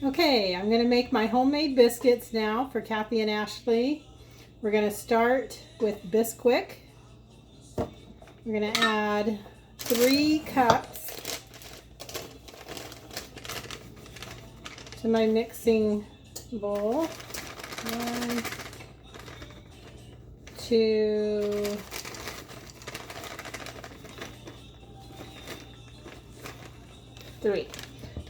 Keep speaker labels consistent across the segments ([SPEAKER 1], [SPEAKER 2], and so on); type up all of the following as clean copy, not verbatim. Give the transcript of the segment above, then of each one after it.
[SPEAKER 1] Okay, I'm going to make my homemade biscuits now for Kathy and Ashley. We're going to start with Bisquick. We're going to add 3 cups to my mixing bowl. 1, 2, 3.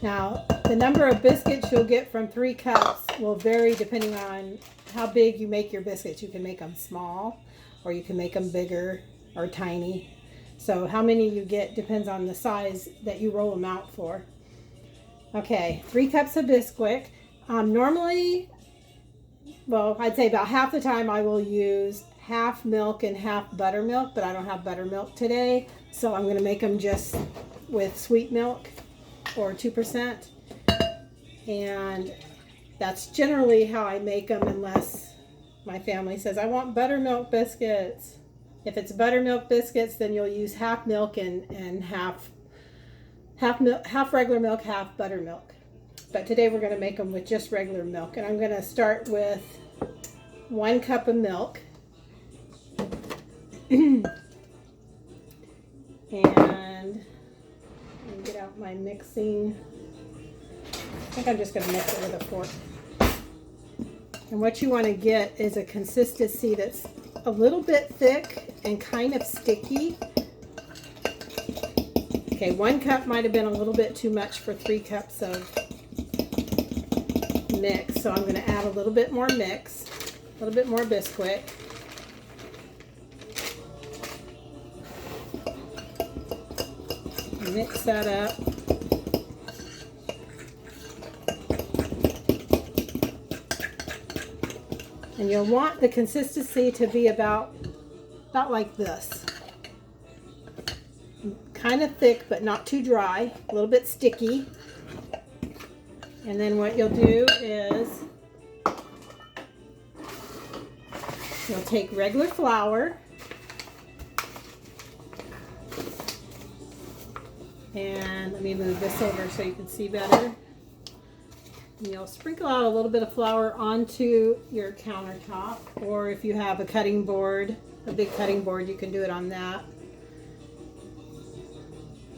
[SPEAKER 1] Now, the number of biscuits you'll get from 3 cups will vary depending on how big you make your biscuits. You can make them small, or you can make them bigger or tiny. So how many you get depends on the size that you roll them out for. Okay, 3 cups of Bisquick. Normally, well, I'd say about half the time I will use half milk and half buttermilk, but I don't have buttermilk today, so I'm going to make them just with sweet milk or 2%. And that's generally how I make them, unless my family says, I want buttermilk biscuits. If it's buttermilk biscuits, then you'll use half milk and half regular milk, half buttermilk. But today we're going to make them with just regular milk. And I'm going to start with 1 cup of milk. And get out my mixing. I think I'm just going to mix it with a fork. And what you want to get is a consistency that's a little bit thick and kind of sticky. Okay, 1 cup might have been a little bit too much for 3 cups of mix, so I'm going to add a little bit more mix, a little bit more Bisquick. Mix that up. And you'll want the consistency to be about like this. Kind of thick, but not too dry. A little bit sticky. And then what you'll do is you'll take regular flour and let me move this over so you can see better. And you'll sprinkle out a little bit of flour onto your countertop, or if you have a cutting board, a big cutting board, you can do it on that.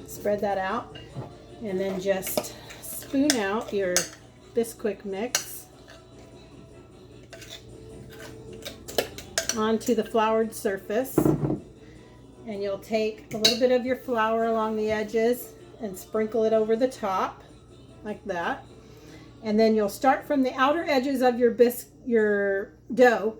[SPEAKER 1] Spread that out and then just spoon out your Bisquick mix onto the floured surface. And you'll take a little bit of your flour along the edges and sprinkle it over the top like that. And then you'll start from the outer edges of your dough,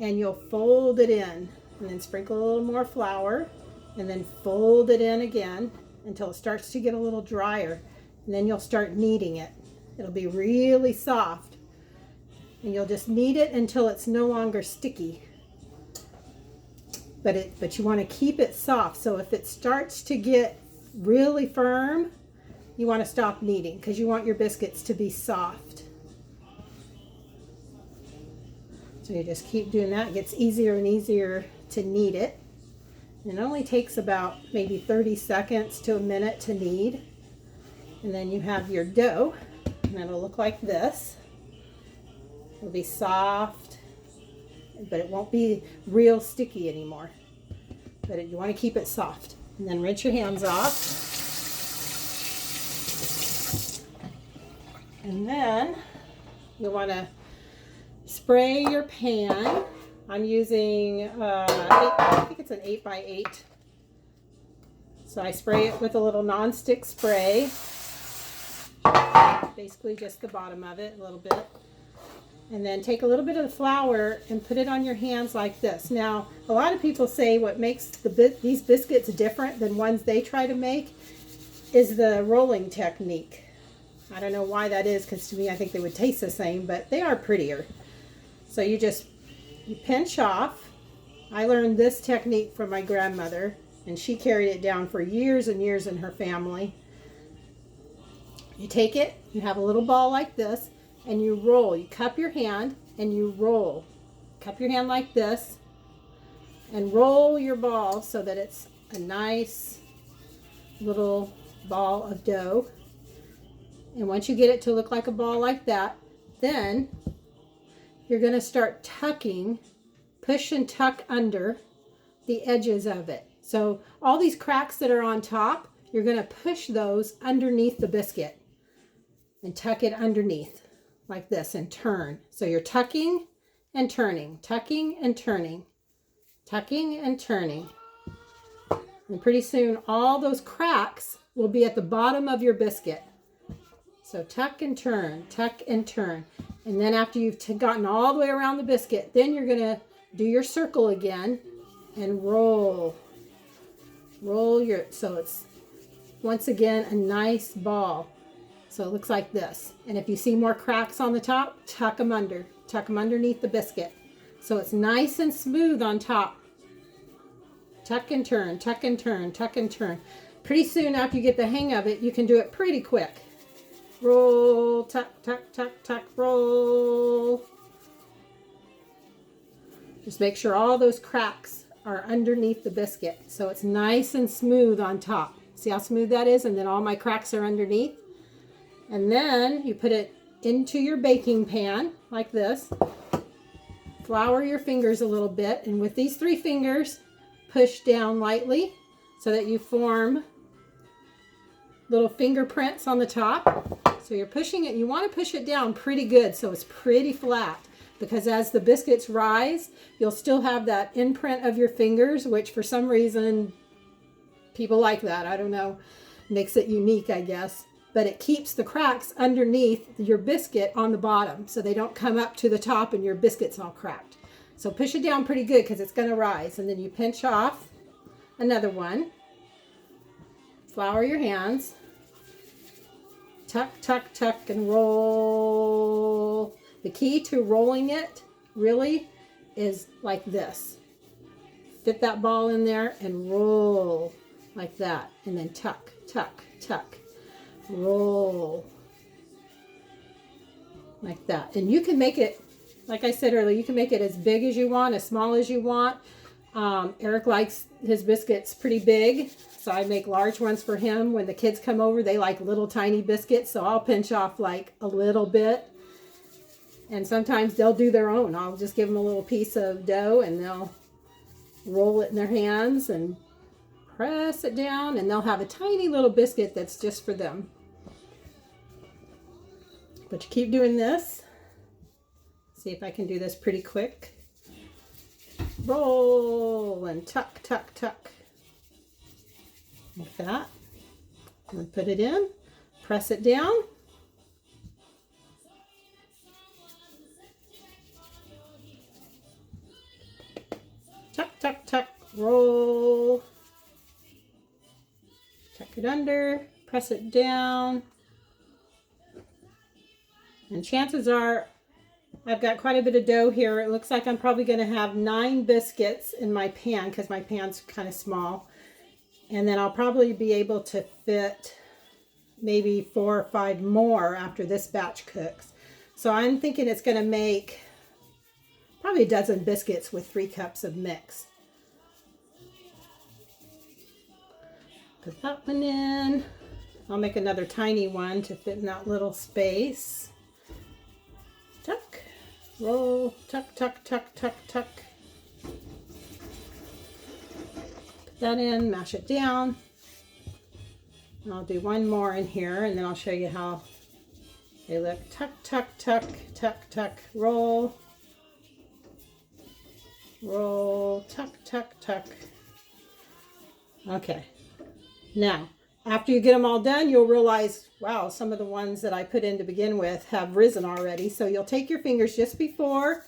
[SPEAKER 1] and you'll fold it in, and then sprinkle a little more flour, and then fold it in again until it starts to get a little drier. And then you'll start kneading it. It'll be really soft, and you'll just knead it until it's no longer sticky. But you want to keep it soft. So if it starts to get really firm, you want to stop kneading because you want your biscuits to be soft. So you just keep doing that. It gets easier and easier to knead it. And it only takes about maybe 30 seconds to a minute to knead. And then you have your dough, and it'll look like this. It'll be soft, but it won't be real sticky anymore. But you want to keep it soft. And then rinse your hands off. And then you want to spray your pan. I'm using, I think it's an 8x8. So I spray it with a little non-stick spray. Basically just the bottom of it a little bit. And then take a little bit of the flour and put it on your hands like this. Now, a lot of people say what makes these biscuits different than ones they try to make is the rolling technique. I don't know why that is, because to me I think they would taste the same, but they are prettier. So you pinch off. I learned this technique from my grandmother, and she carried it down for years and years in her family. You take it, you have a little ball like this, and you roll. You cup your hand and you roll. Cup your hand like this and roll your ball so that it's a nice little ball of dough. And once you get it to look like a ball like that, then you're going to start tucking, push and tuck under the edges of it. So all these cracks that are on top, you're going to push those underneath the biscuit and tuck it underneath like this and turn. So you're tucking and turning, tucking and turning, tucking and turning. And pretty soon all those cracks will be at the bottom of your biscuit. So tuck and turn, tuck and turn. And then after you've gotten all the way around the biscuit, then you're going to do your circle again and roll. Roll your, so it's once again a nice ball. So it looks like this. And if you see more cracks on the top, tuck them under. Tuck them underneath the biscuit. So it's nice and smooth on top. Tuck and turn, tuck and turn, tuck and turn. Pretty soon after you get the hang of it, you can do it pretty quick. Roll, tuck, tuck, tuck, tuck, roll. Just make sure all those cracks are underneath the biscuit. So it's nice and smooth on top. See how smooth that is? And then all my cracks are underneath. And then you put it into your baking pan like this. Flour your fingers a little bit. And with these 3 fingers, push down lightly so that you form little fingerprints on the top. So you're pushing it. You want to push it down pretty good so it's pretty flat, because as the biscuits rise, you'll still have that imprint of your fingers, which for some reason people like that. I don't know. Makes it unique, I guess. But it keeps the cracks underneath your biscuit on the bottom so they don't come up to the top and your biscuit's all cracked. So push it down pretty good because it's going to rise. And then you pinch off another one. Flour your hands. Tuck, tuck, tuck, and roll. The key to rolling it really is like this. Fit that ball in there and roll like that. And then tuck, tuck, tuck, roll like that. And you can make it, like I said earlier, you can make it as big as you want, as small as you want. Eric likes his biscuits pretty big, so I make large ones for him. When the kids come over, they like little tiny biscuits, so I'll pinch off like a little bit. And sometimes they'll do their own. I'll just give them a little piece of dough and they'll roll it in their hands and press it down, and they'll have a tiny little biscuit that's just for them. But you keep doing this. See if I can do this pretty quick. Roll and tuck, tuck, tuck. Like that. And put it in. Press it down. Tuck, tuck, tuck. Roll. Tuck it under. Press it down. And chances are I've got quite a bit of dough here. It looks like I'm probably going to have 9 biscuits in my pan because my pan's kind of small. And then I'll probably be able to fit maybe 4 or 5 more after this batch cooks. So I'm thinking it's going to make probably a dozen biscuits with 3 cups of mix. Put that one in. I'll make another tiny one to fit in that little space. Tuck. Roll, tuck, tuck, tuck, tuck, tuck. Put that in, mash it down. And I'll do one more in here, and then I'll show you how they look. Tuck, tuck, tuck, tuck, tuck, roll. Roll, tuck, tuck, tuck. Okay. Now, after you get them all done, you'll realize, wow, some of the ones that I put in to begin with have risen already. So you'll take your fingers just before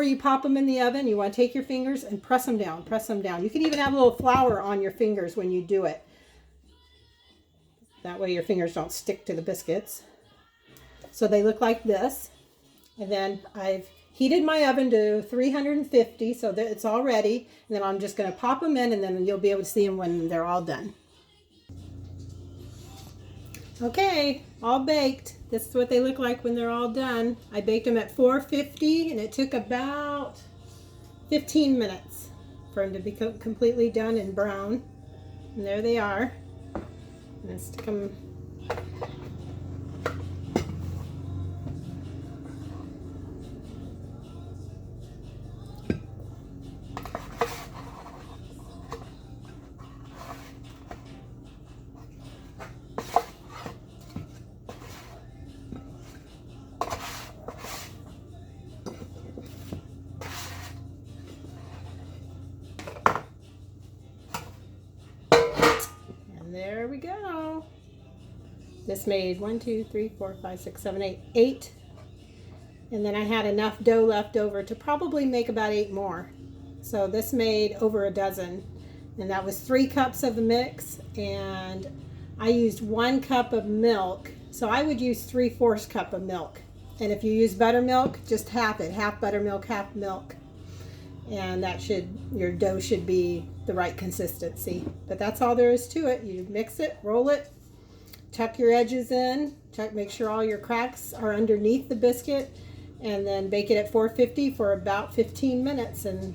[SPEAKER 1] you pop them in the oven. You want to take your fingers and press them down, press them down. You can even have a little flour on your fingers when you do it. That way your fingers don't stick to the biscuits. So they look like this. And then I've heated my oven to 350 so that it's all ready. And then I'm just going to pop them in, and then you'll be able to see them when they're all done. Okay, all baked. This is what they look like when they're all done. I baked them at 450, and it took about 15 minutes for them to be completely done and brown. And there they are. I'm going to stick them This made 1, 2, 3, 4, 5, 6, 7, 8, 8. And then I had enough dough left over to probably make about 8 more. So this made over a dozen. And that was 3 cups of the mix. And I used 1 cup of milk. So I would use 3/4 cup of milk. And if you use buttermilk, just half it. Half buttermilk, half milk. And that your dough should be the right consistency. But that's all there is to it. You mix it, roll it, tuck your edges in, make sure all your cracks are underneath the biscuit, and then bake it at 450 for about 15 minutes. And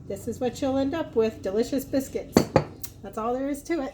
[SPEAKER 1] this is what you'll end up with, delicious biscuits. That's all there is to it.